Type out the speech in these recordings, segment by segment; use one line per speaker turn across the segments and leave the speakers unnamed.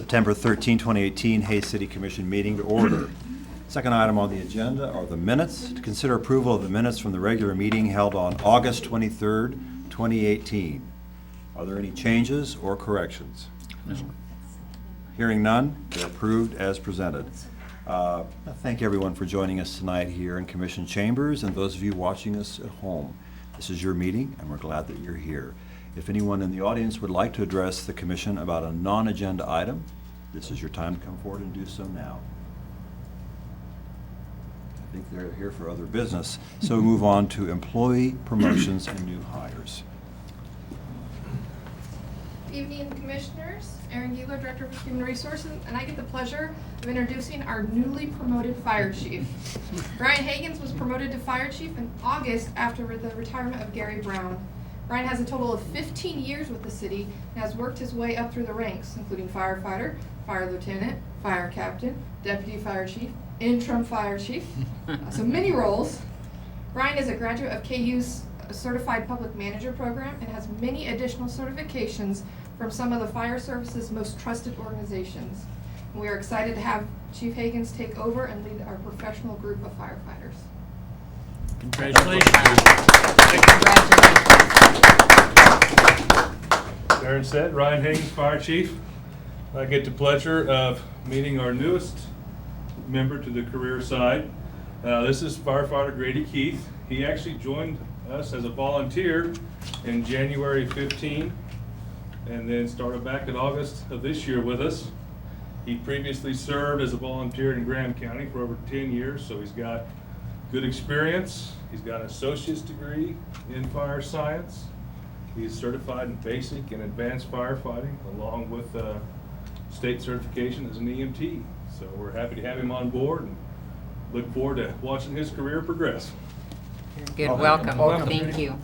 September 13, 2018, Hayes City Commission meeting to order. Second item on the agenda are the minutes. To consider approval of the minutes from the regular meeting held on August 23rd, 2018. Are there any changes or corrections? No. Hearing none, they're approved as presented. I thank everyone for joining us tonight here in Commission Chambers and those of you watching us at home. This is your meeting, and we're glad that you're here. If anyone in the audience would like to address the Commission about a non-agenda item, this is your time to come forward and do so now. I think they're here for other business. So we move on to employee promotions and new hires.
Evening, Commissioners. Erin Gieler, Director of Human Resources, and I get the pleasure of introducing our newly promoted Fire Chief. Brian Hagens was promoted to Fire Chief in August after the retirement of Gary Brown. Brian has a total of 15 years with the city and has worked his way up through the ranks, including firefighter, fire lieutenant, fire captain, deputy fire chief, interim fire chief, so many roles. Brian is a graduate of KU's Certified Public Manager program and has many additional certifications from some of the fire service's most trusted organizations. And we are excited to have Chief Hagens take over and lead our professional group of firefighters.
Congratulations. Aaron said, Ryan Hagens, Fire Chief. I get the pleasure of meeting our newest member to the career side. This is firefighter Grady Keith. He actually joined us as a volunteer in January 15 and then started back in August of this year with us. He previously served as a volunteer in Graham County for over 10 years, so he's got good experience. He's got an associate's degree in fire science. He's certified in basic and advanced firefighting, along with state certification as an EMT. So we're happy to have him on board and look forward to watching his career progress.
Good, welcome. Thank you.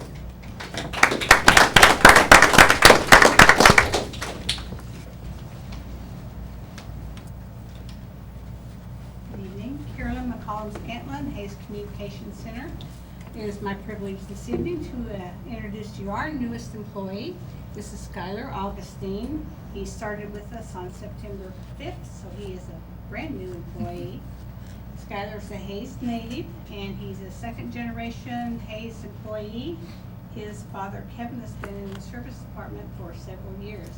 Good evening, Carolyn McCollum-Scantlin, Hayes Communications Center. It is my privilege this evening to introduce to you our newest employee. This is Skylar Augustine. He started with us on September 5th, so he is a brand new employee. Skylar's a Hayes native, and he's a second-generation Hayes employee. His father, Kevin, has been in the service department for several years.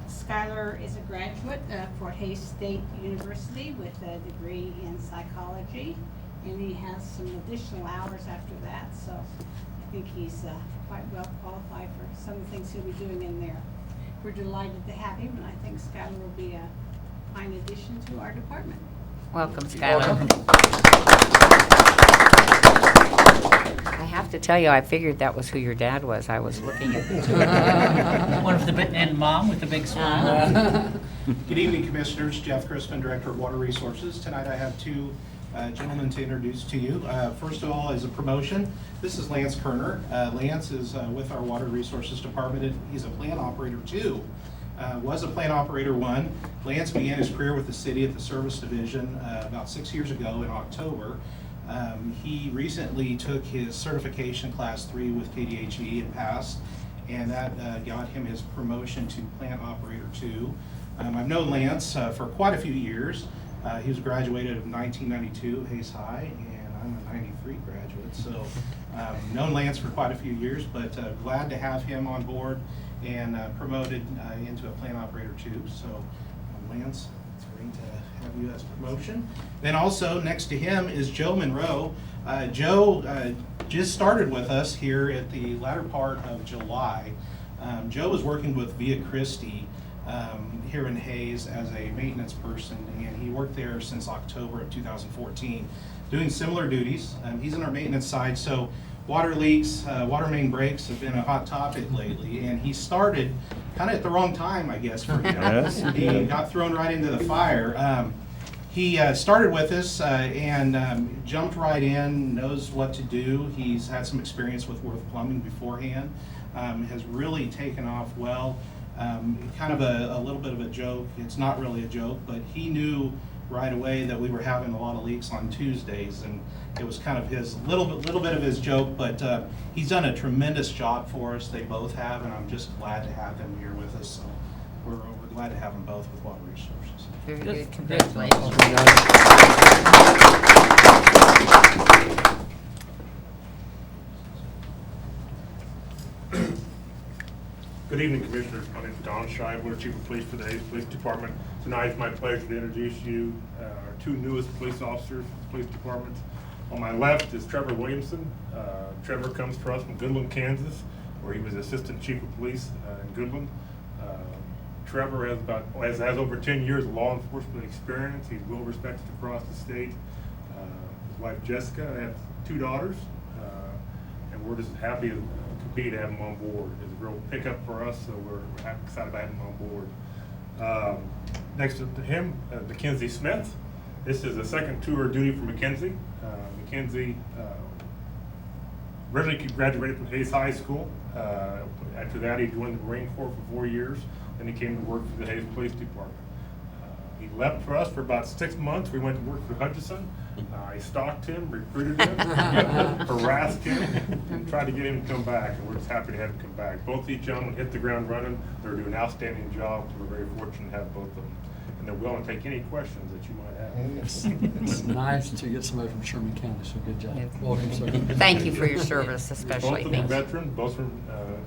Skylar is a graduate of Fort Hays State University with a degree in psychology, and he has some additional hours after that, so I think he's quite well qualified for some of the things he'll be doing in there. We're delighted to have him, and I think Skylar will be a fine addition to our department.
Welcome, Skylar. I have to tell you, I figured that was who your dad was. I was looking at
One of the and mom with the big smile.
Good evening, Commissioners. Jeff Chrisman, Director of Water Resources. Tonight I have two gentlemen to introduce to you. First of all, as a promotion, this is Lance Kerner. Lance is with our Water Resources Department. He's a plant operator 2. Was a plant operator 1. Lance began his career with the city at the service division about 6 years ago in October. He recently took his certification class 3 with KDHE and passed, and that got him his promotion to plant operator 2. I've known Lance for quite a few years. He was graduated of 1992 Hayes High, and I'm a 93 graduate, so known Lance for quite a few years, but glad to have him on board and promoted into a plant operator 2. So Lance, it's great to have you as promotion. Then also next to him is Joe Monroe. Joe just started with us here at the latter part of July. Joe was working with Via Christi here in Hayes as a maintenance person, and he worked there since October of 2014, doing similar duties. He's in our maintenance side, so water leaks, water main breaks have been a hot topic lately, and he started kind of at the wrong time, I guess, for him.
Yes.
He got thrown right into the fire. He started with us and jumped right in, knows what to do. He's had some experience with Worth Plumbing beforehand, has really taken off well. Kind of a little bit of a joke. It's not really a joke, but he knew right away that we were having a lot of leaks on Tuesdays, and it was kind of his little bit of his joke, but he's done a tremendous job for us. They both have, and I'm just glad to have them here with us. So we're glad to have them both with Water Resources.
Very
Good.
good, congratulations.
Good evening, Commissioners. My name is Don Shiver, Chief of Police for the Hayes Police Department. Tonight it's my pleasure to introduce you our two newest police officers for the police department. On my left is Trevor Williamson. Trevor comes to us from Goodland, Kansas, where he was Assistant Chief of Police in Goodland. Trevor has over 10 years of law enforcement experience. He's well respected across the state. His wife Jessica, I have 2 daughters, and we're just happy to be to have him on board. It's a real pickup for us, so we're excited about having him on board. Next to him, Mackenzie Smith. This is the second tour of duty for Mackenzie. Mackenzie originally graduated from Hayes High School. After that, he joined the Marine Corps for 4 years, then he came to work for the Hayes Police Department. He left for us for about 6 months. We went to work for Hutchison. I stalked him, recruited him, harassed him, and tried to get him to come back, and we're just happy to have him come back. Both these gentlemen hit the ground running. They're doing an outstanding job, so we're very fortunate to have both of them. And they're willing to take any questions that you might have.
It's nice to get somebody from Sherman County, so good job.
Yes.
Welcome, sir.
Thank you for your service, especially.
Both of them
Thank you.
veterans, both from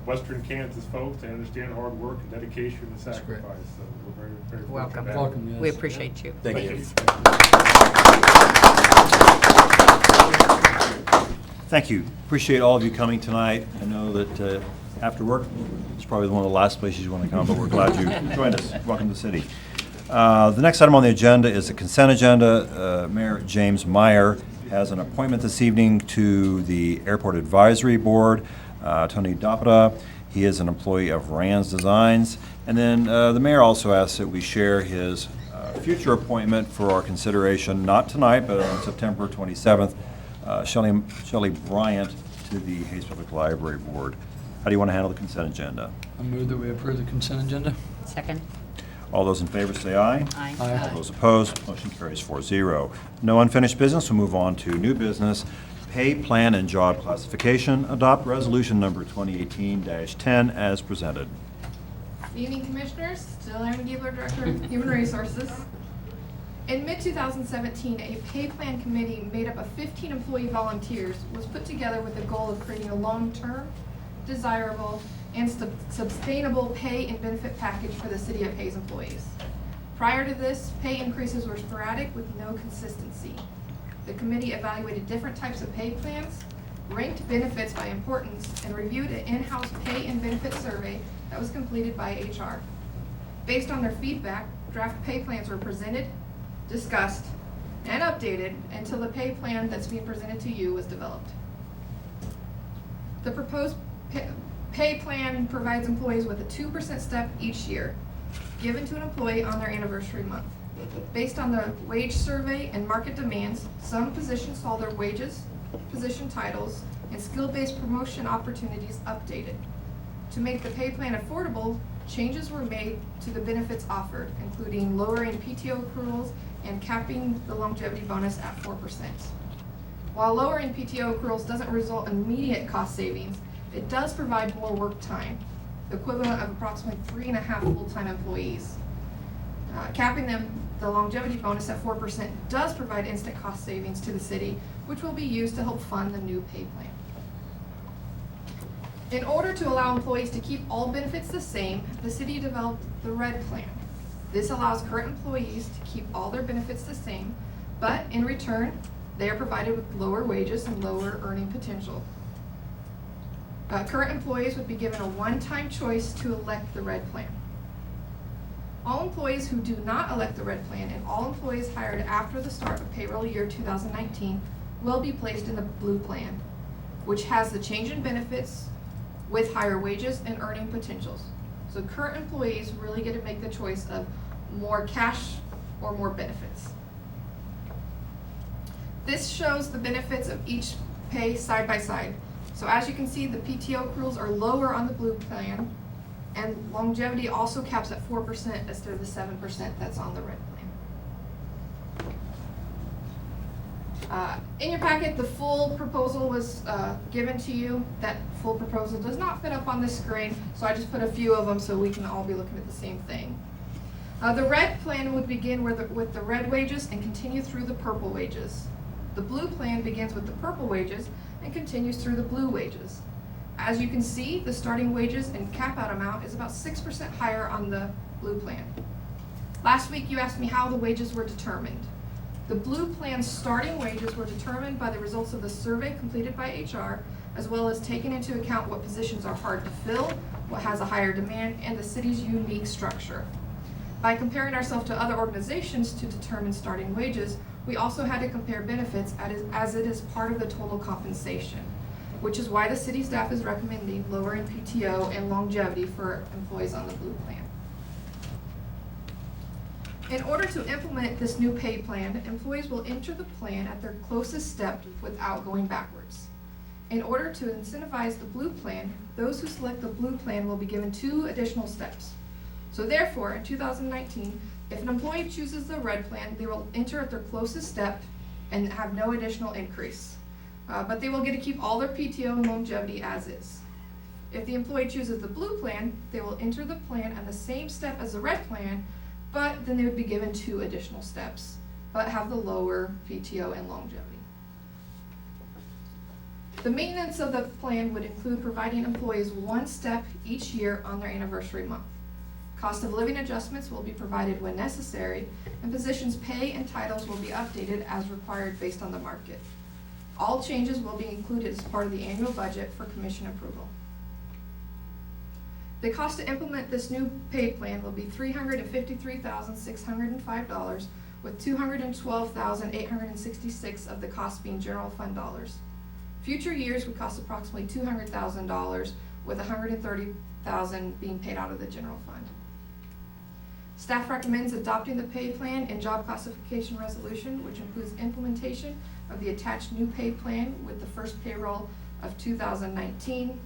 Western Kansas folks. They understand hard work and dedication and
That's great.
sacrifice. So we're very, very fortunate
Welcome.
to have them.
Welcome, yes.
We appreciate you.
Thank you. Thank you. Appreciate all of you coming tonight. I know that after work, it's probably one of the last places you want to come, but we're glad you joined us. Welcome to the city. The next item on the agenda is the consent agenda. Mayor James Meyer has an appointment this evening to the Airport Advisory Board. Tony Dapata, he is an employee of Rand's Designs. And then the mayor also asks that we share his future appointment for our consideration, not tonight, but on September 27th, Shelley Bryant to the Hayes Public Library Board. How do you want to handle the consent agenda?
I move that we approve the consent agenda.
Second?
All those in favor say aye.
Aye.
Aye.
All those opposed, motion carries 4-0. No unfinished business, we'll move on to new business. Pay plan and job classification. Adopt resolution number 2018-10 as presented.
Good evening, Commissioners. Still Aaron Giebler, Director of Human Resources. In mid-2017, a pay plan committee made up of 15 employee volunteers was put together with the goal of creating a long-term, desirable, and sustainable pay and benefit package for the City of Hayes employees. Prior to this, pay increases were sporadic with no consistency. The committee evaluated different types of pay plans, ranked benefits by importance, and reviewed an in-house pay and benefit survey that was completed by HR. Based on their feedback, draft pay plans were presented, discussed, and updated until the pay plan that's being presented to you was developed. The proposed pay plan provides employees with a 2% step each year, given to an employee on their anniversary month. Based on the wage survey and market demands, some positions saw their wages, position titles, and skill-based promotion opportunities updated. To make the pay plan affordable, changes were made to the benefits offered, including lowering PTO accruals and capping the longevity bonus at 4%. While lowering PTO accruals doesn't result in immediate cost savings, it does provide more work time, the equivalent of approximately 3.5 full-time employees. Capping the longevity bonus at 4% does provide instant cost savings to the city, which will be used to help fund the new pay plan. In order to allow employees to keep all benefits the same, the city developed the RED plan. This allows current employees to keep all their benefits the same, but in return, they are provided with lower wages and lower earning potential. Current employees would be given a one-time choice to elect the RED plan. All employees who do not elect the RED plan and all employees hired after the start of payroll year 2019 will be placed in the blue plan, which has the change in benefits with higher wages and earning potentials. So current employees really get to make the choice of more cash or more benefits. This shows the benefits of each pay side by side. So as you can see, the PTO accruals are lower on the blue plan, and longevity also caps at 4% instead of the 7% that's on the red plan. In your packet, the full proposal was given to you. That full proposal does not fit up on this screen, so I just put a few of them so we can all be looking at the same thing. The red plan would begin with the red wages and continue through the purple wages. The blue plan begins with the purple wages and continues through the blue wages. As you can see, the starting wages and cap out amount is about 6% higher on the blue plan. Last week you asked me how the wages were determined. The blue plan's starting wages were determined by the results of the survey completed by HR, as well as taking into account what positions are hard to fill, what has a higher demand, and the city's unique structure. By comparing ourselves to other organizations to determine starting wages, we also had to compare benefits as it is part of the total compensation, which is why the city staff is recommending lowering PTO and longevity for employees on the blue plan. In order to implement this new pay plan, employees will enter the plan at their closest step without going backwards. In order to incentivize the blue plan, those who select the blue plan will be given 2 additional steps. So therefore, in 2019, if an employee chooses the red plan, they will enter at their closest step and have no additional increase. But they will get to keep all their PTO and longevity as is. If the employee chooses the blue plan, they will enter the plan at the same step as the red plan, but then they would be given 2 additional steps, but have the lower PTO and longevity. The maintenance of the plan would include providing employees 1 step each year on their anniversary month. Cost of living adjustments will be provided when necessary, and positions' pay and titles will be updated as required based on the market. All changes will be included as part of the annual budget for commission approval. The cost to implement this new pay plan will be $353,605, with $212,866 of the cost being general fund dollars. Future years would cost approximately $200,000, with $130,000 being paid out of the general fund. Staff recommends adopting the pay plan and job classification resolution, which includes implementation of the attached new pay plan with the first payroll of 2019,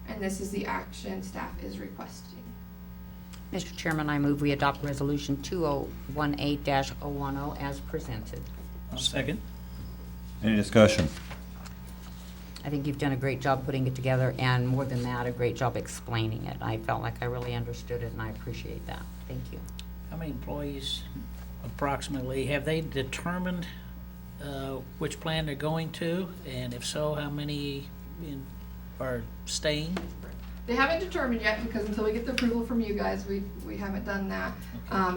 and this is the action staff is requesting.
Mr. Chairman, I move we adopt Resolution 2018-010 as presented.
I'll second.
Any discussion?
I think you've done a great job putting it together, and more than that, a great job explaining it. I felt like I really understood it, and I appreciate that. Thank you.
How many employees approximately, have they determined which plan they're going to? And if so, how many are staying?
They haven't determined yet, because until we get the approval from you guys, we haven't done that.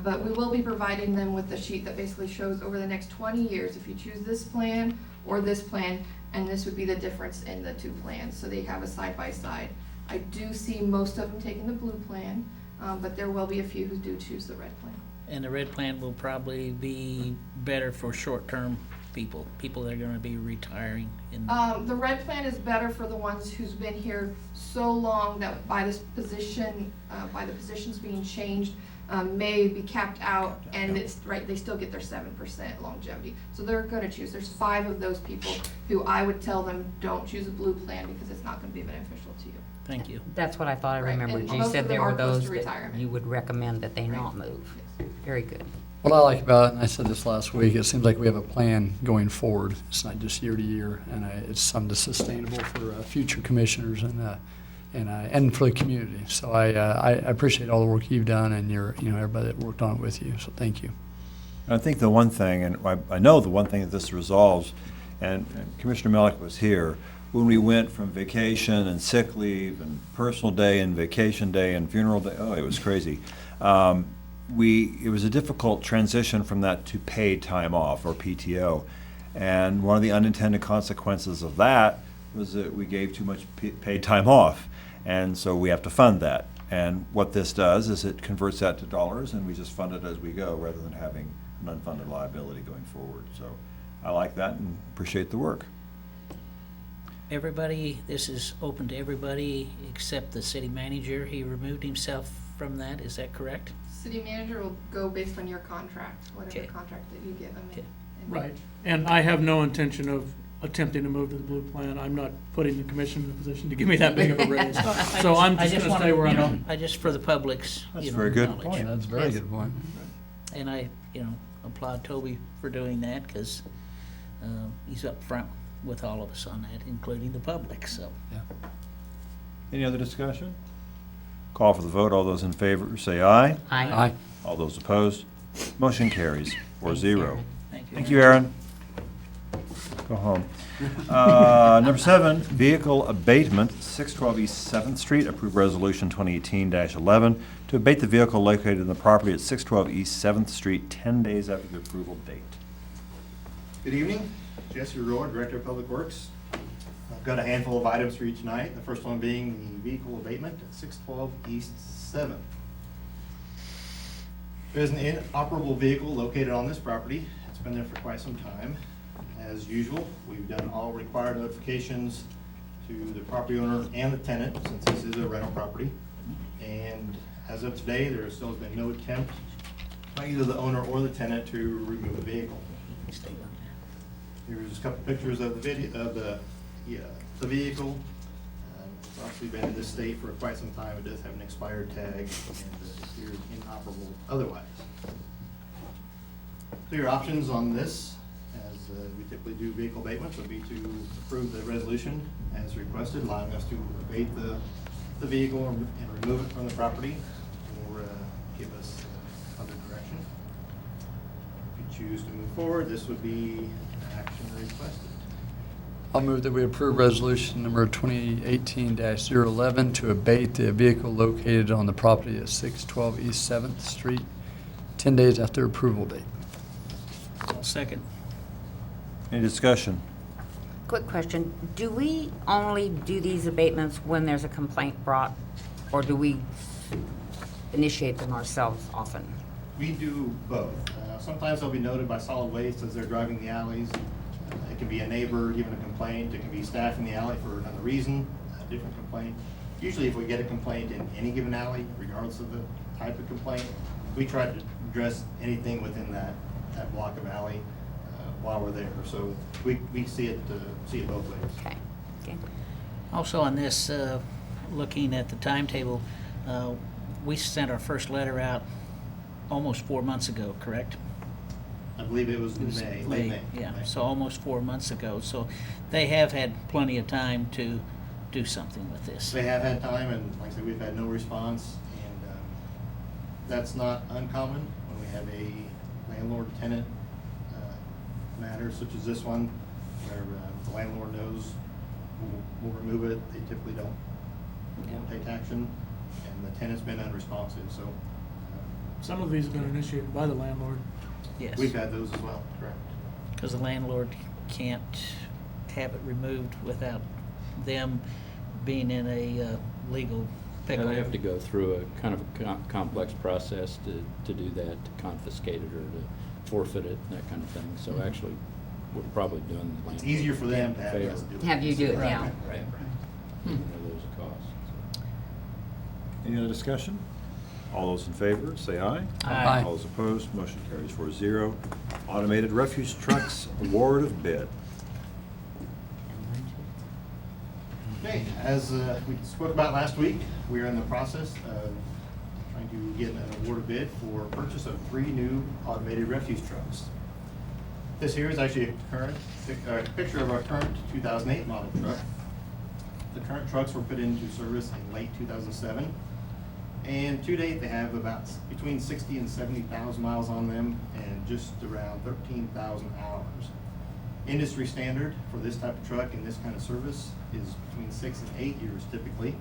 But we will be providing them with the sheet that basically shows over the next 20 years, if you choose this plan or this plan, and this would be the difference in the 2 plans, so they have a side-by-side. I do see most of them taking the blue plan, but there will be a few who do choose the red plan.
And the red plan will probably be better for short-term people that are gonna be retiring in.
The red plan is better for the ones who's been here so long that by this position, by the positions being changed, may be capped out, and it's right, they still get their 7% longevity. So they're gonna choose. There's 5 of those people who I would tell them, don't choose a blue plan because it's not gonna be beneficial to you.
Thank you.
That's what I thought I
Right,
remembered.
and
You
most
said
of
there
them
were
are close
those
to
that
retirement.
you would recommend that they
Right.
not move.
Yes.
Very good.
What I like about it, and I said this last week, it seems like we have a plan going forward. It's not just year to year, and it's something that's sustainable for future commissioners and for the community. So I appreciate all the work you've done and everybody that worked on it with you. So thank you.
I think the one thing, and I know the one thing that this resolves, and Commissioner Melick was here, when we went from vacation and sick leave and personal day and vacation day and funeral day, oh, it was crazy. It was a difficult transition from that to paid time off, or PTO. And one of the unintended consequences of that was that we gave too much paid time off. And so we have to fund that. And what this does is it converts that to dollars, and we just fund it as we go, rather than having an unfunded liability going forward. So I like that and appreciate the work.
Everybody, this is open to everybody except the city manager. He removed himself from that, is that correct?
City manager will go based on your contract, whatever
Okay.
contract that you give them.
Okay.
Right, and I have no intention of attempting to move to the blue plan. I'm not putting the commission in a position to give me that big of a raise. So I'm just gonna stay where I'm at.
I just for the public's,
That's a very good
knowledge.
point.
That's a very
Yes.
good point.
And I, applaud Toby for doing that, because he's up front with all of us on that, including the public, so.
Yeah.
Any other discussion? Call for the vote. All those in favor say aye.
Aye.
All those opposed? Motion carries 4-0.
Thank you.
Thank you, Aaron. Go home. Number 7, vehicle abatement, 612 East 7th Street. Approve resolution 2018-11 to abate the vehicle located in the property at 612 East 7th Street 10 days after the approval date.
Good evening, Jesse Roy, Director of Public Works. I've got a handful of items for you tonight. The first one being the vehicle abatement at 612 East 7th. There's an inoperable vehicle located on this property. It's been there for quite some time. As usual, we've done all required notifications to the property owner and the tenant, since this is a rental property. And as of today, there still has been no attempt by either the owner or the tenant to remove the vehicle. Here's a couple pictures of the video, of the vehicle. It's obviously been in this state for quite some time. It does have an expired tag and appears inoperable otherwise. So your options on this, as we typically do vehicle abatements, would be to approve the resolution as requested, allowing us to abate the vehicle and remove it from the property, or give us other direction. If you choose to move forward, this would be action requested.
I'll move that we approve resolution number 2018-011 to abate the vehicle located on the property at 612 East 7th Street 10 days after approval date.
I'll second.
Any discussion?
Quick question, do we only do these abatements when there's a complaint brought, or do we initiate them ourselves often?
We do both. Sometimes they'll be noted by solid waste as they're driving the alleys. It can be a neighbor giving a complaint. It can be staff in the alley for another reason, a different complaint. Usually if we get a complaint in any given alley, regardless of the type of complaint, we try to address anything within that block of alley while we're there. So we see it both ways.
Okay, okay.
Also on this, looking at the timetable, we sent our first letter out almost 4 months ago, correct?
I believe it was
It was
May, late May.
Yeah,
May.
so almost 4 months ago. So they have had plenty of time to do something with this.
They have had time, and like I said, we've had no response, and that's not uncommon when we have a landlord-tenant matter such as this one, where the landlord knows we'll remove it. They typically won't take action, and the tenant's been unresponsive, so
Some of these have been initiated by the landlord.
Yes.
we've had those as well, correct.
Because the landlord can't have it removed without them being in a legal pickle.
They have to go through a kind of a complex process to do that, to confiscate it or to forfeit it, that kind of thing. So actually, we're probably doing the landlord.
It's easier for them to have
favor.
us do it.
Have you do it
Right.
now?
Right. Even though there's a cost. So.
Any other discussion? All those in favor, say aye.
Aye.
All those opposed, motion carries 4-0. Automated refuse trucks, award of bid.
Okay, as we spoke about last week, we are in the process of trying to get an award bid for purchase of 3 new automated refuse trucks. This here is actually a picture of our current 2008 model truck. The current trucks were put into service in late 2007. And to date, they have about between 60 and 70,000 miles on them and just around 13,000 hours. Industry standard for this type of truck and this kind of service is between 6 and 8 years typically.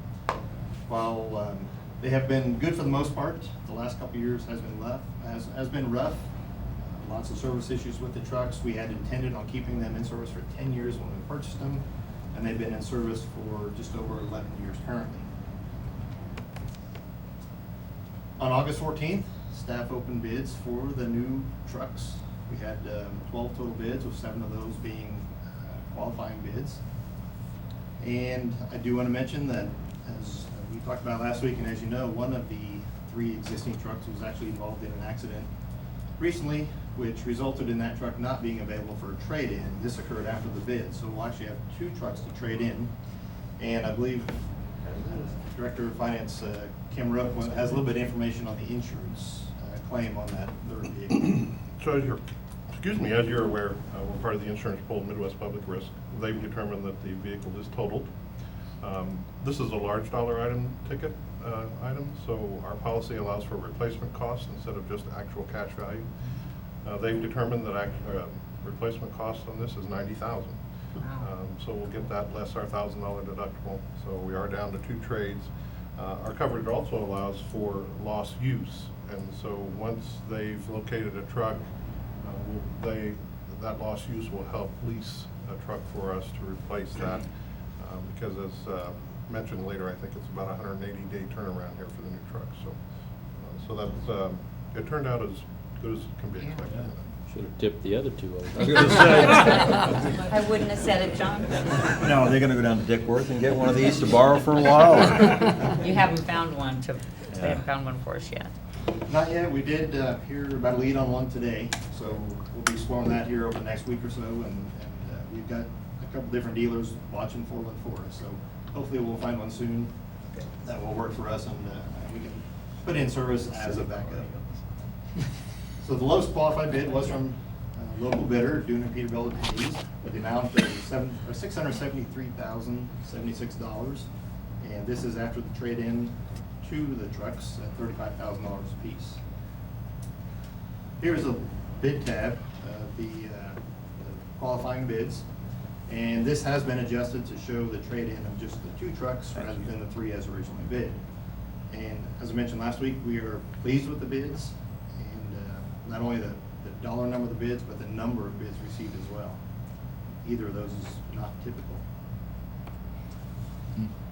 While they have been good for the most part, the last couple of years has been rough. Lots of service issues with the trucks. We had intended on keeping them in service for 10 years when we purchased them, and they've been in service for just over 11 years currently. On August 14th, staff opened bids for the new trucks. We had 12 total bids, with 7 of those being qualifying bids. And I do want to mention that, as we talked about last week, and as you know, one of the 3 existing trucks was actually involved in an accident recently, which resulted in that truck not being available for a trade-in. This occurred after the bid, so we'll actually have 2 trucks to trade in. And I believe Director of Finance Kim Rupp has a little bit of information on the insurance claim on that 3rd vehicle.
So as you're aware, we're part of the insurance pool, Midwest Public Risk. They've determined that the vehicle is totaled. This is a large dollar item ticket.
item, so our policy allows for replacement costs instead of just actual cash value. They've determined that replacement cost on this is $90,000. So we'll get that less our $1,000 deductible. So we are down to 2 trades. Our coverage also allows for loss use, and so once they've located a truck, that loss use will help lease a truck for us to replace that, because as mentioned later, I think it's about a 180-day turnaround here for the new truck. So that's it turned out as good as it can be expected.
Should have tipped the other 2 over.
I was gonna say.
I wouldn't have said it, John.
Now, are they gonna go down to Dickworth and get one of these to borrow for a while? or-
You haven't found one they haven't found one for us yet.
Not yet. We did hear about a lead on one today, so we'll be exploring that here over the next week or so, and we've got a couple different dealers watching for one for us, so hopefully we'll find one soon that will work for us, and we can put in service as a backup. So the lowest qualified bid was from local bidder, Dune & Peterbilt and Hayes, with the amount of $673,076, and this is after the trade-in to the trucks at $35,000 apiece. Here's a bid tab of the qualifying bids, and this has been adjusted to show the trade-in of just the 2 trucks rather than the 3 as originally bid. And as I mentioned last week, we are pleased with the bids, and not only the dollar number of the bids, but the number of bids received as well. Either of those is not typical.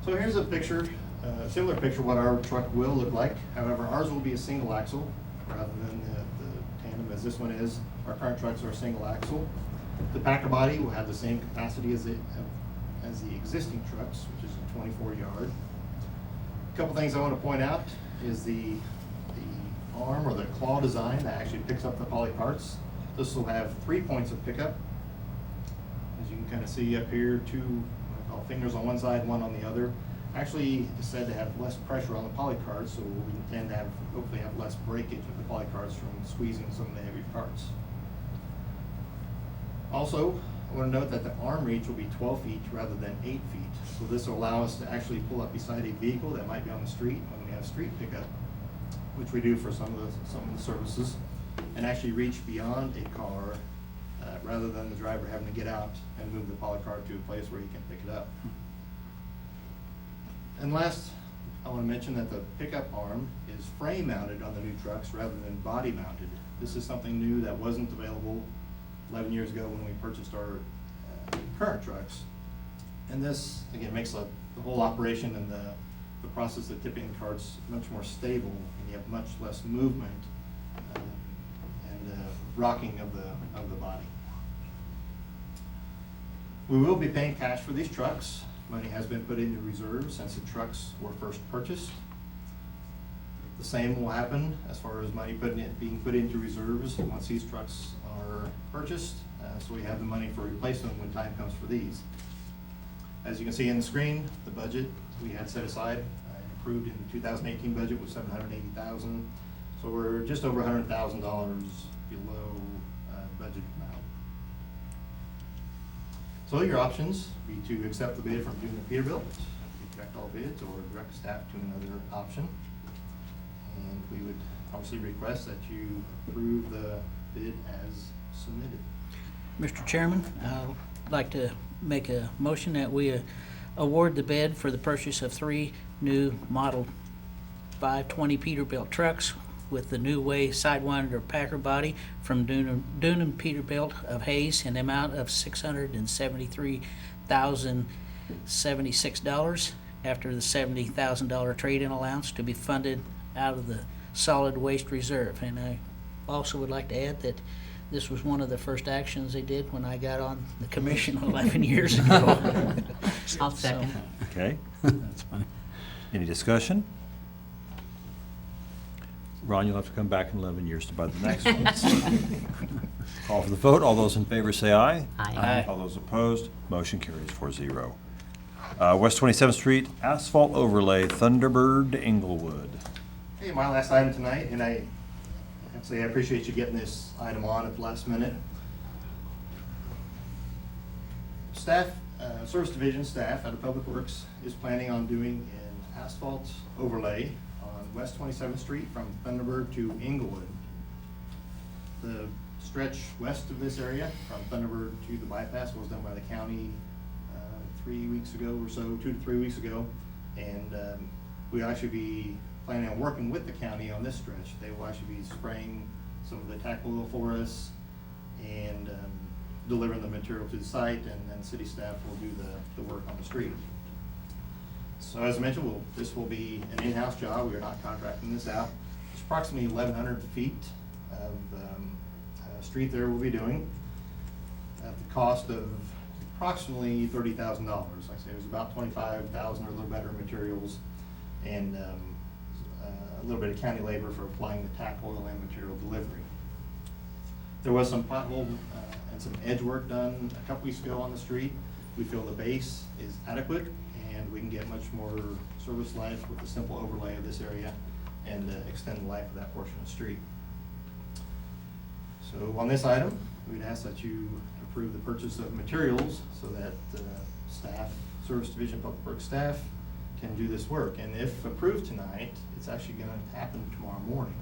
So here's a picture, a similar picture of what our truck will look like. However, ours will be a single axle rather than the tandem as this one is. Our current trucks are a single axle. The Packer body will have the same capacity as the existing trucks, which is a 24-yard. A couple things I want to point out is the arm or the claw design that actually picks up the poly parts. This will have 3 points of pickup. As you can kind of see up here, 2 what I call fingers on one side, 1 on the other. Actually, it's said to have less pressure on the poly cards, so we tend to hopefully have less breakage of the poly cards from squeezing some of the heavy parts. Also, I want to note that the arm reach will be 12 feet rather than 8 feet. So this will allow us to actually pull up beside a vehicle that might be on the street when we have street pickup, which we do for some of the services, and actually reach beyond a car rather than the driver having to get out and move the poly card to a place where he can pick it up. And last, I want to mention that the pickup arm is frame mounted on the new trucks rather than body mounted. This is something new that wasn't available 11 years ago when we purchased our current trucks. And this, again, makes the whole operation and the process of tipping the carts much more stable, and you have much less movement and rocking of the body. We will be paying cash for these trucks. Money has been put into reserves since the trucks were first purchased. The same will happen as far as money being put into reserves once these trucks are purchased, so we have the money for replacement when time comes for these. As you can see in the screen, the budget we had set aside and approved in the 2018 budget was $780,000, so we're just over $100,000 below budget amount. So your options be to accept the bid from Dune & Peterbilt, reject all bids, or direct staff to another option. And we would obviously request that you approve the bid as submitted.
Mr. Chairman, I'd like to make a motion that we award the bid for the purchase of 3 new Model 520 Peterbilt trucks with the new way Sidewinder Packer body from Dune & Peterbilt of Hayes in the amount of $673,076 after the $70,000 trade-in allowance to be funded out of the solid waste reserve. And I also would like to add that this was one of the first actions they did when I got on the commission 11 years ago.
I'll second.
Okay.
That's funny.
Any discussion? Ron, you'll have to come back in 11 years to buy the next one. Call for the vote. All those in favor say aye.
Aye.
All those opposed, motion carries 4-0. West 27th Street Asphalt Overlay, Thunderbird, Inglewood.
Okay, my last item tonight, and I have to say I appreciate you getting this item on at the last minute. Staff, Service Division staff out of Public Works is planning on doing an Asphalt Overlay on West 27th Street from Thunderbird to Inglewood. The stretch west of this area from Thunderbird to the bypass was done by the county 3 weeks ago or so, 2 to 3 weeks ago. And we'll actually be planning on working with the county on this stretch. They will actually be spraying some of the tackle oil for us and delivering the material to the site, and then city staff will do the work on the street. So as I mentioned, this will be an in-house job. We are not contracting this out. It's approximately 1,100 feet of street there we'll be doing at the cost of approximately $30,000. Like I say, it was about $25,000 or a little better materials, and a little bit of county labor for applying the tack oil and material delivery. There was some pothole and some edge work done a couple weeks ago on the street. We feel the base is adequate, and we can get much more service life with a simple overlay of this area and extend the life of that portion of the street. So on this item, we'd ask that you approve the purchase of materials so that staff, Service Division Public Works staff can do this work. And if approved tonight, it's actually going to happen tomorrow morning.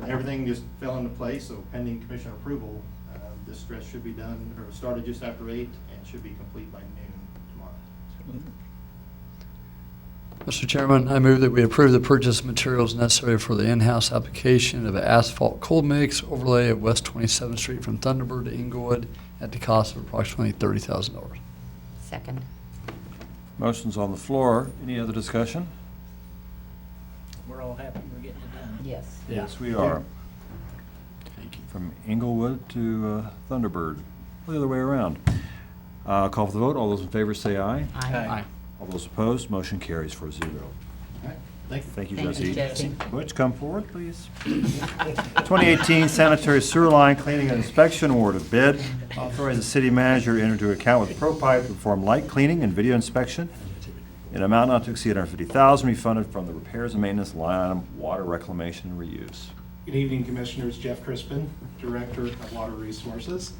Everything just fell into place, so pending commission approval, this stretch should be done, or started just after 8 and should be complete by noon tomorrow.
Mr. Chairman, I move that we approve the purchase of materials necessary for the in-house application of an asphalt cold mix overlay at West 27th Street from Thunderbird to Inglewood at the cost of approximately $30,000.
Second.
Motion's on the floor. Any other discussion?
We're all happy we're getting it done.
Yes.
Yes, we are. From Inglewood to Thunderbird, the other way around. Call for the vote. All those in favor say aye.
Aye.
All those opposed, motion carries 4-0.
All right, thank you.
Thank you,
Thank you,
Jesse.
Jesse.
Butch, come forward, please. 2018 sanitary sewer line cleaning and inspection awarded bid. Authorize the city manager to enter into account with ProPipe to perform light cleaning and video inspection in amount not to exceed $150,000 refunded from the repairs and maintenance line item, water reclamation and reuse.
Good evening, Commissioners. Jeff Crispin, Director of Water Resources.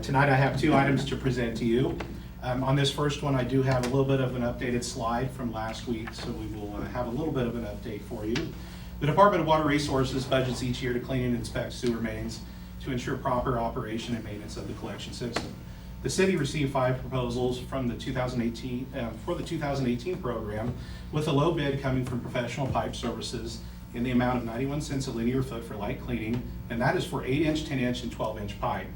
Tonight I have 2 items to present to you. On this first one, I do have a little bit of an updated slide from last week, so we will have a little bit of an update for you. The Department of Water Resources budgets each year to clean and inspect sewer mains to ensure proper operation and maintenance of the collection system. The city received 5 proposals from the 2018 for the 2018 program, with a low bid coming from Professional Pipe Services in the amount of 91 cents a linear foot for light cleaning, and that is for 8-inch, 10-inch, and 12-inch pipe.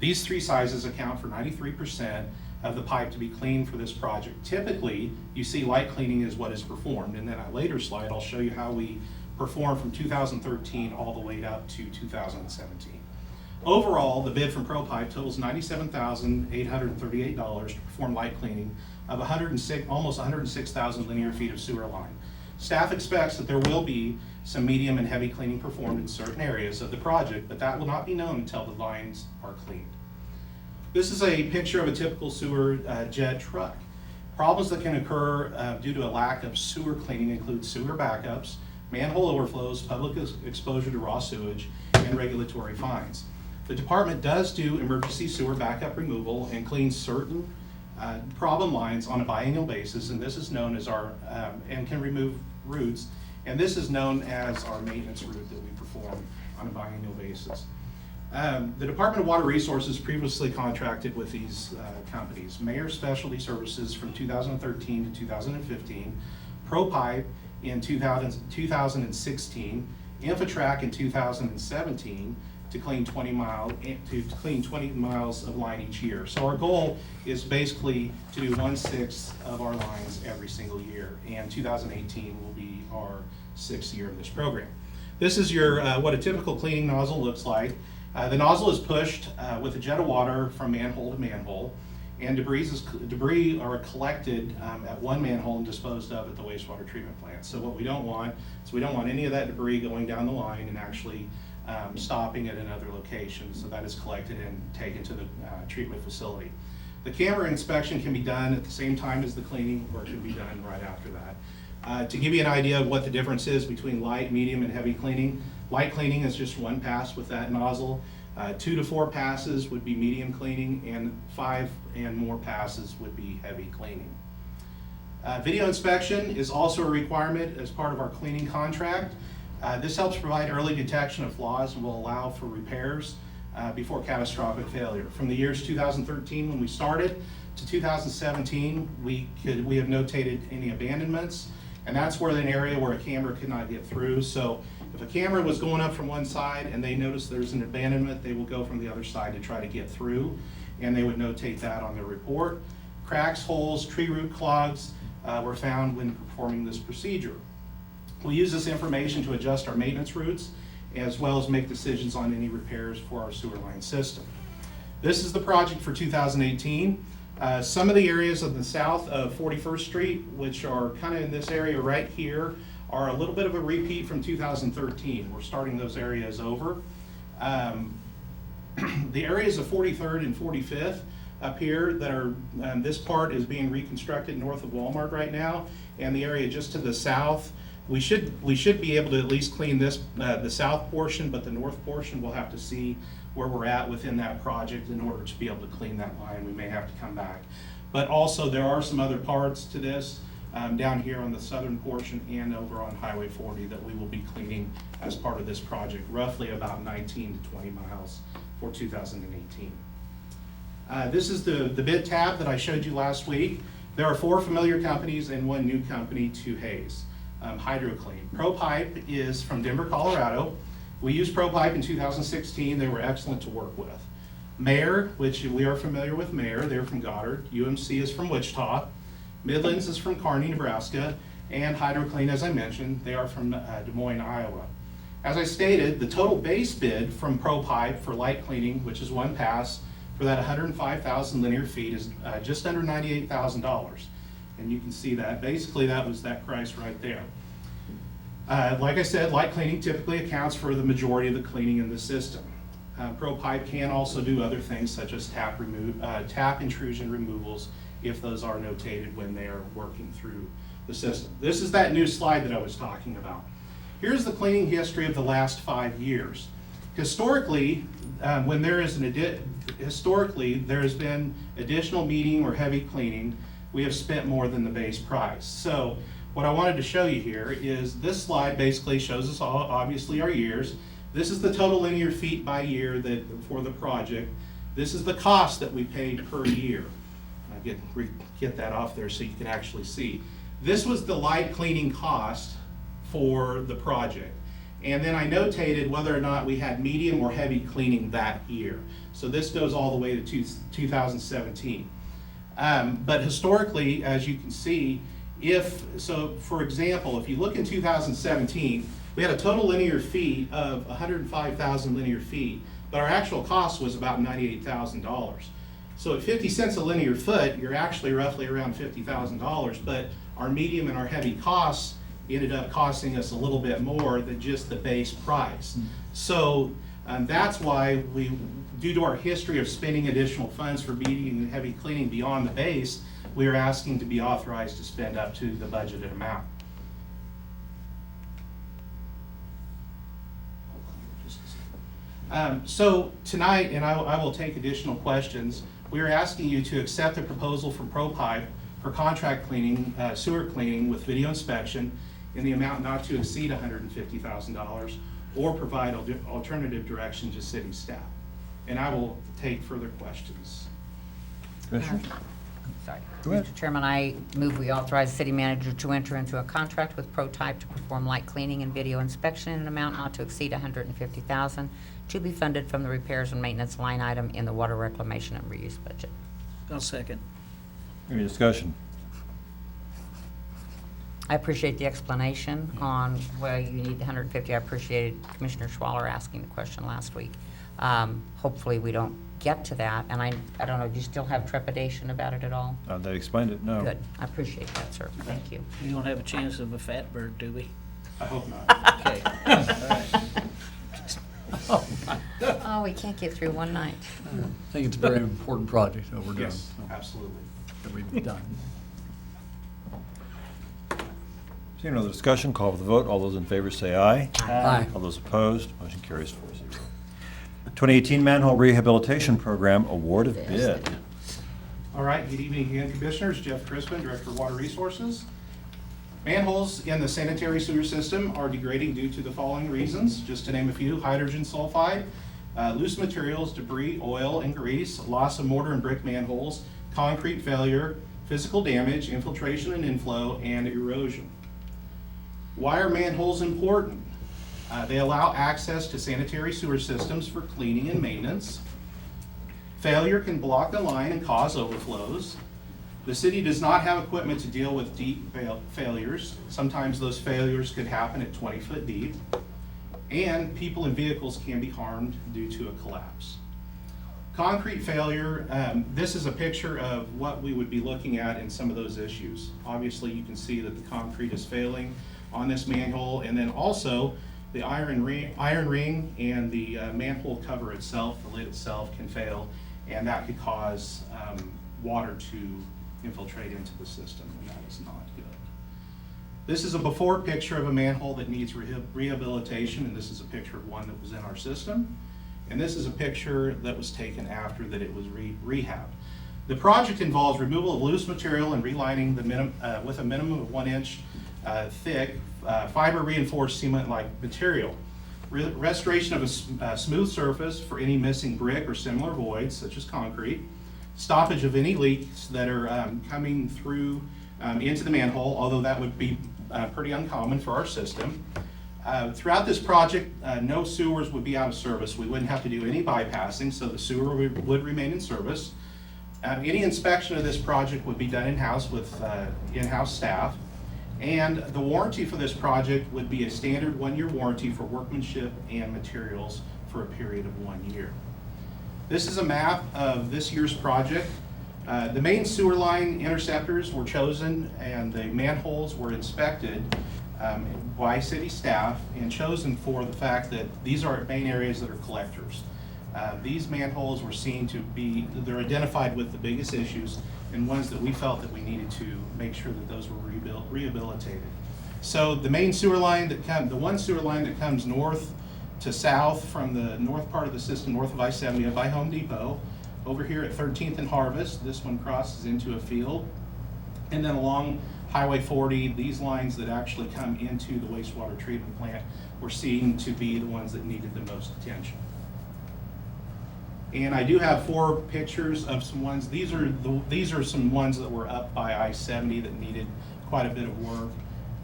These 3 sizes account for 93% of the pipe to be cleaned for this project. Typically, you see light cleaning is what is performed, and then a later slide, I'll show you how we perform from 2013 all the way up to 2017. Overall, the bid from ProPipe totals $97,838 to perform light cleaning of almost 106,000 linear feet of sewer line. Staff expects that there will be some medium and heavy cleaning performed in certain areas of the project, but that will not be known until the lines are cleaned. This is a picture of a typical sewer jet truck. Problems that can occur due to a lack of sewer cleaning include sewer backups, manhole overflows, public exposure to raw sewage, and regulatory fines. The department does do emergency sewer backup removal and cleans certain problem lines on a biannual basis, and this is known as our, and can remove routes, and this is known as our maintenance route that we perform on a biannual basis. The Department of Water Resources previously contracted with these companies: Mayor Specialty Services from 2013 to 2015, ProPipe in 2016, Infotrack in 2017, to clean 20 miles of line each year. So our goal is basically to do 1/6 of our lines every single year, and 2018 will be our 6th year of this program. This is your what a typical cleaning nozzle looks like. The nozzle is pushed with a jet of water from manhole to manhole, and debris are collected at one manhole and disposed of at the wastewater treatment plant. So what we don't want is we don't want any of that debris going down the line and actually stopping at another location. So that is collected and taken to the treatment facility. The camera inspection can be done at the same time as the cleaning, or it can be done right after that. To give you an idea of what the difference is between light, medium, and heavy cleaning, light cleaning is just 1 pass with that nozzle. 2 to 4 passes would be medium cleaning, and 5 and more passes would be heavy cleaning. Video inspection is also a requirement as part of our cleaning contract. This helps provide early detection of flaws and will allow for repairs before catastrophic failure. From the years 2013 when we started to 2017, we have notated any abandonments, and that's where an area where a camera could not get through. So if a camera was going up from one side and they notice there's an abandonment, they will go from the other side to try to get through, and they would notate that on their report. Cracks, holes, tree root clogs were found when performing this procedure. We use this information to adjust our maintenance routes as well as make decisions on any repairs for our sewer line system. This is the project for 2018. Some of the areas of the south of 41st Street, which are kind of in this area right here, are a little bit of a repeat from 2013. We're starting those areas over. The areas of 43rd and 45th up here that are, this part is being reconstructed north of Walmart right now, and the area just to the south, we should be able to at least clean this, the south portion, but the north portion we'll have to see where we're at within that project in order to be able to clean that line. We may have to come back. But also there are some other parts to this down here on the southern portion and over on Highway 40 that we will be cleaning as part of this project, roughly about 19 to 20 miles for 2018. This is the bid tab that I showed you last week. There are 4 familiar companies and 1 new company to Hayes. HydroClean. ProPipe is from Denver, Colorado. We used ProPipe in 2016. They were excellent to work with. Mayer, which we are familiar with Mayer, they're from Goddard. UMC is from Wichita. Midlands is from Kearney, Nebraska. And HydroClean, as I mentioned, they are from Des Moines, Iowa. As I stated, the total base bid from ProPipe for light cleaning, which is 1 pass, for that 105,000 linear feet is just under $98,000. And you can see that. Basically, that was that price right there. Like I said, light cleaning typically accounts for the majority of the cleaning in the system. ProPipe can also do other things such as tap intrusion removals if those are notated when they are working through the system. This is that new slide that I was talking about. Here's the cleaning history of the last 5 years. Historically, when there is there has been additional medium or heavy cleaning, we have spent more than the base price. So what I wanted to show you here is this slide basically shows us all, obviously, our years. This is the total linear feet by year for the project. This is the cost that we paid per year. I get that off there so you can actually see. This was the light cleaning cost for the project. And then I notated whether or not we had medium or heavy cleaning that year. So this goes all the way to 2017. But historically, as you can see, for example, if you look in 2017, we had a total linear feet of 105,000 linear feet, but our actual cost was about $98,000. So at 50 cents a linear foot, you're actually roughly around $50,000, but our medium and our heavy costs ended up costing us a little bit more than just the base price. So that's why due to our history of spending additional funds for medium and heavy cleaning beyond the base, we are asking to be authorized to spend up to the budgeted amount. So tonight, and I will take additional questions, we are asking you to accept the proposal from ProPipe for contract cleaning, sewer cleaning with video inspection in the amount not to exceed $150,000, or provide alternative direction to city staff. And I will take further questions.
Commissioner?
Sorry.
Go ahead.
Mr. Chairman, I move we authorize the city manager to enter into a contract with ProType to perform light cleaning and video inspection in an amount not to exceed $150,000 to be funded from the repairs and maintenance line item in the water reclamation and reuse budget.
I'll second.
Any discussion?
I appreciate the explanation on why you need the 150. I appreciated Commissioner Schwaller asking the question last week. Hopefully we don't get to that, and I don't know, do you still have trepidation about it at all?
They explained it, no.
Good, I appreciate that, sir, thank you.
We don't have a chance of a fat bird, do we?
I hope not.
Okay. All right.
Oh, we can't get through one night.
I think it's a very important project that we're doing.
Yes, absolutely.
That we've done.
Seeing no other discussion, call for the vote. All those in favor say aye.
Aye.
All those opposed, motion carries 4-0. 2018 Manhole Rehabilitation Program Award of Bid.
All right, good evening again, Commissioners. Jeff Crispin, Director of Water Resources. Manholes in the sanitary sewer system are degrading due to the following reasons, just to name a few: hydrogen sulfide, loose materials, debris, oil and grease, loss of mortar and brick manholes, concrete failure, physical damage, infiltration and inflow, and erosion. Why are manholes important? They allow access to sanitary sewer systems for cleaning and maintenance. Failure can block the line and cause overflows. The city does not have equipment to deal with deep failures. Sometimes those failures could happen at 20 foot deep. And people and vehicles can be harmed due to a collapse. Concrete failure, this is a picture of what we would be looking at in some of those issues. Obviously, you can see that the concrete is failing on this manhole, and then also the iron ring and the manhole cover itself, the lid itself, can fail, and that could cause water to infiltrate into the system, and that is not good. This is a before picture of a manhole that needs rehabilitation, and this is a picture of one that was in our system. And this is a picture that was taken after that it was rehabbed. The project involves removal of loose material and relining with a minimum of 1 inch thick fiber reinforced cement-like material. Restoration of a smooth surface for any missing brick or similar voids, such as concrete. Stoppage of any leaks that are coming through into the manhole, although that would be pretty uncommon for our system. Throughout this project, no sewers would be out of service. We wouldn't have to do any bypassing, so the sewer would remain in service. Any inspection of this project would be done in-house with in-house staff. And the warranty for this project would be a standard 1-year warranty for workmanship and materials for a period of 1 year. This is a map of this year's project. The main sewer line interceptors were chosen and the manholes were inspected by city staff and chosen for the fact that these are main areas that are collectors. These manholes were seen to be, they're identified with the biggest issues and ones that we felt that we needed to make sure that those were rehabilitated. So the main sewer line the one sewer line that comes north to south from the north part of the system, north of I-70 up by Home Depot, over here at 13th and Harvest, this one crosses into a field. And then along Highway 40, these lines that actually come into the wastewater treatment plant were seen to be the ones that needed the most attention. And I do have 4 pictures of some ones. These are some ones that were up by I-70 that needed quite a bit of work.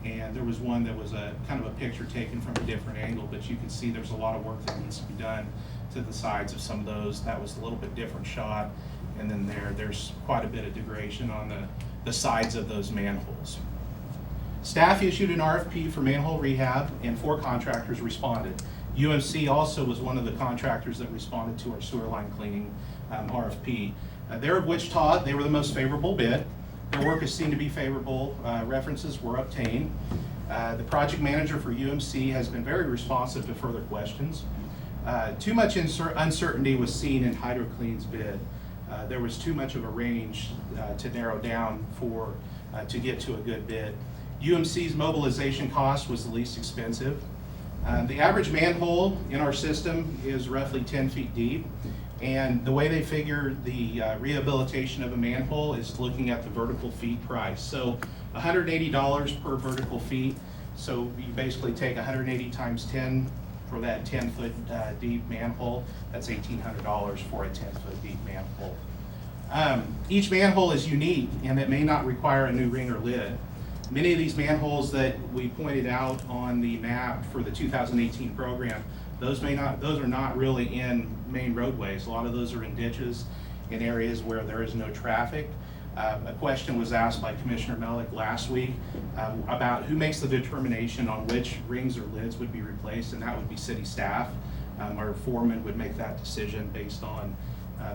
And there was one that was a kind of a picture taken from a different angle, but you can see there's a lot of work that needs to be done to the sides of some of those. That was a little bit different shot. And then there's quite a bit of degradation on the sides of those manholes. Staff issued an RFP for manhole rehab and 4 contractors responded. UMC also was one of the contractors that responded to our sewer line cleaning RFP. They're of Wichita. They were the most favorable bid. Their work is seen to be favorable. References were obtained. The project manager for UMC has been very responsive to further questions. Too much uncertainty was seen in HydroClean's bid. There was too much of a range to narrow down to get to a good bid. UMC's mobilization cost was the least expensive. The average manhole in our system is roughly 10 feet deep, and the way they figure the rehabilitation of a manhole is looking at the vertical feet price. So $180 per vertical feet, so you basically take 180 times 10 for that 10 foot deep manhole. That's $1,800 for a 10 foot deep manhole. Each manhole is unique and it may not require a new ring or lid. Many of these manholes that we pointed out on the map for the 2018 program, those are not really in main roadways. A lot of those are in ditches in areas where there is no traffic. A question was asked by Commissioner Melick last week about who makes the determination on which rings or lids would be replaced, and that would be city staff. Our foreman would make that decision based on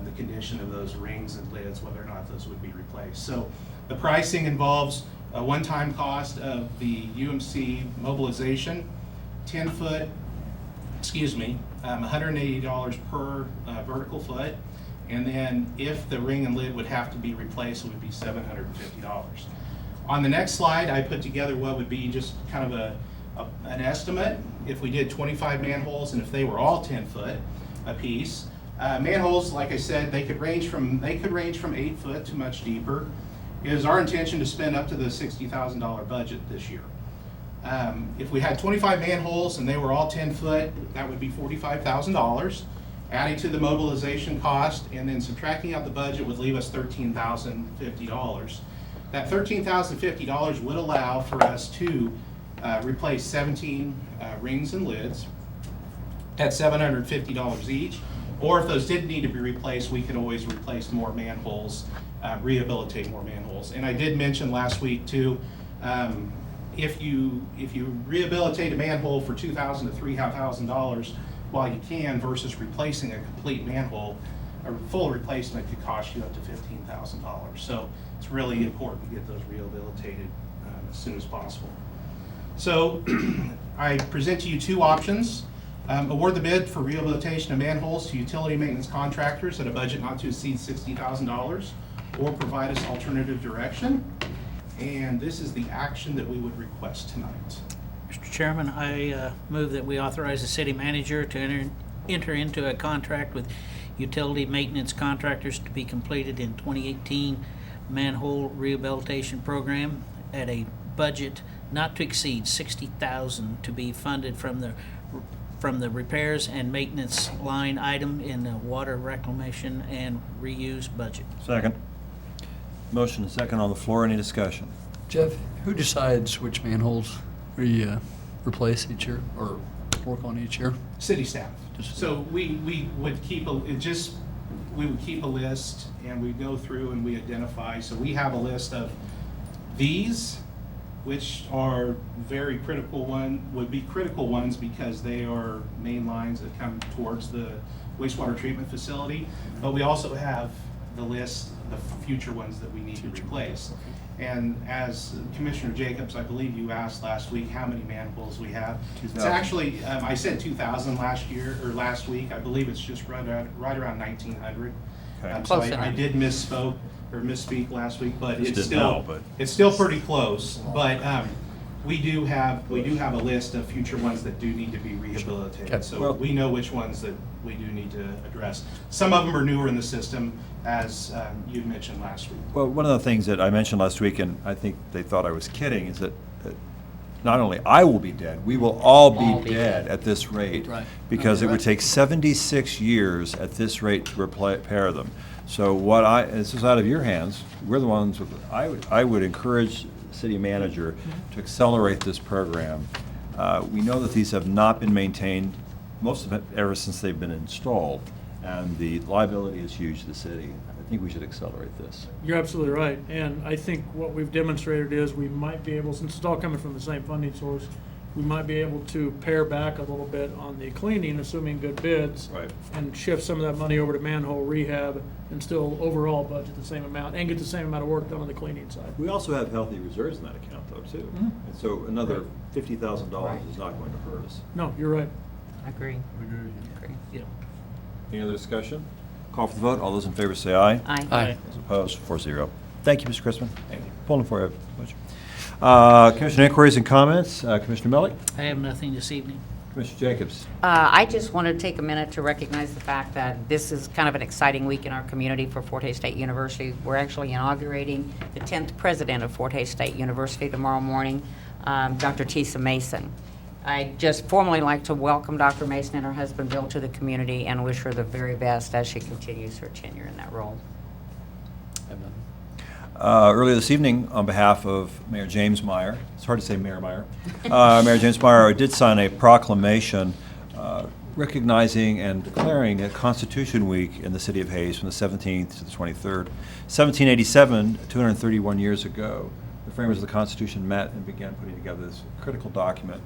the condition of those rings and lids, whether or not those would be replaced. So the pricing involves a one-time cost of the UMC mobilization, 10 foot, $180 per vertical foot. And then if the ring and lid would have to be replaced, it would be $750. On the next slide, I put together what would be just kind of an estimate. If we did 25 manholes and if they were all 10 foot a piece, Manholes, like I said, they could range from 8 foot to much deeper. It is our intention to spend up to the $60,000 budget this year. If we had 25 manholes and they were all 10 foot, that would be $45,000. Adding to the mobilization cost and then subtracting out the budget would leave us $13,050. That $13,050 would allow for us to replace 17 rings and lids at $750 each. Or if those did need to be replaced, we could always replace more manholes, rehabilitate more manholes. And I did mention last week too, if you rehabilitate a manhole for $2,000 to $3,000 while you can versus replacing a complete manhole, a full replacement could cost you up to $15,000. So it's really important to get those rehabilitated as soon as possible. So I present to you two options. Award the bid for rehabilitation of manholes to utility maintenance contractors at a budget not to exceed $60,000, or provide us alternative direction. And this is the action that we would request tonight.
Mr. Chairman, I move that we authorize the city manager to enter into a contract with utility maintenance contractors to be completed in 2018 manhole rehabilitation program at a budget not to exceed $60,000 to be funded from the repairs and maintenance line item in the water reclamation and reuse budget.
Second. Motion and second on the floor. Any discussion?
Jeff, who decides which manholes we replace each year or work on each year?
City staff. So we would keep a list and we go through and we identify. So we have a list of these, which are very critical would be critical ones because they are main lines that come towards the wastewater treatment facility. But we also have the list, the future ones that we need to replace. And as Commissioner Jacobs, I believe you asked last week how many manholes we have.
2,000.
It's actually, I said 2,000 last week. I believe it's just right around 1,900.
Okay.
So
Close enough.
I did misspeak last week, but
Just
it's
didn't know,
still,
but-
it's still pretty close. But we do have a list of future ones that do need to be rehabilitated.
Okay.
So
Well-
we know which ones that we do need to address. Some of them are newer in the system, as you mentioned last week.
Well, one of the things that I mentioned last week, and I think they thought I was kidding, is that not only I will be dead, we will all be dead at this rate.
Right.
Because it would take 76 years at this rate to repair them. So this is out of your hands, we're the ones, I would encourage the city manager to accelerate this program. We know that these have not been maintained, most of it ever since they've been installed, and the liability is huge to the city. I think we should accelerate this.
You're absolutely right, and I think what we've demonstrated is we might be able, since it's all coming from the same funding source, we might be able to pare back a little bit on the cleaning, assuming good bids.
Right.
And shift some of that money over to manhole rehab and still overall budget the same amount and get the same amount of work done on the cleaning side.
We also have healthy reserves in that account though, too.
Mhm.
And so another
Right.
$50,000 is not going to hurt us.
No, you're right.
Agree. Agree.
Yeah.
Any other discussion? Call for the vote. All those in favor say aye.
Aye.
Those opposed, 4-0. Thank you, Mr. Chrisman.
Thank you.
Pulling for you. Commissioner inquiries and comments. Commissioner Mellick?
I have nothing this evening.
Commissioner Jacobs?
I just wanted to take a minute to recognize the fact that this is kind of an exciting week in our community for Fort Hays State University. We're actually inaugurating the 10th president of Fort Hays State University tomorrow morning, Dr. Tisa Mason. I'd just formally like to welcome Dr. Mason and her husband Bill to the community and wish her the very best as she continues her tenure in that role.
Earlier this evening, on behalf of Mayor James Meyer, it's hard to say Mayor Meyer, Mayor James Meyer did sign a proclamation recognizing and declaring a Constitution Week in the city of Hays from the 17th to the 23rd. 1787, 231 years ago, the framers of the Constitution met and began putting together this critical document.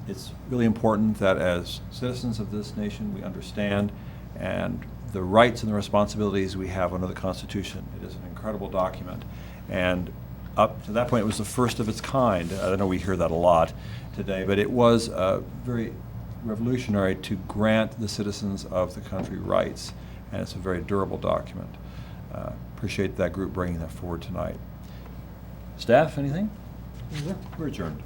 It's really important that as citizens of this nation, we understand and the rights and the responsibilities we have under the Constitution. It is an incredible document. And up to that point, it was the first of its kind. I know we hear that a lot today, but it was very revolutionary to grant the citizens of the country rights. And it's a very durable document. Appreciate that group bringing that forward tonight. Staff, anything? We're adjourned.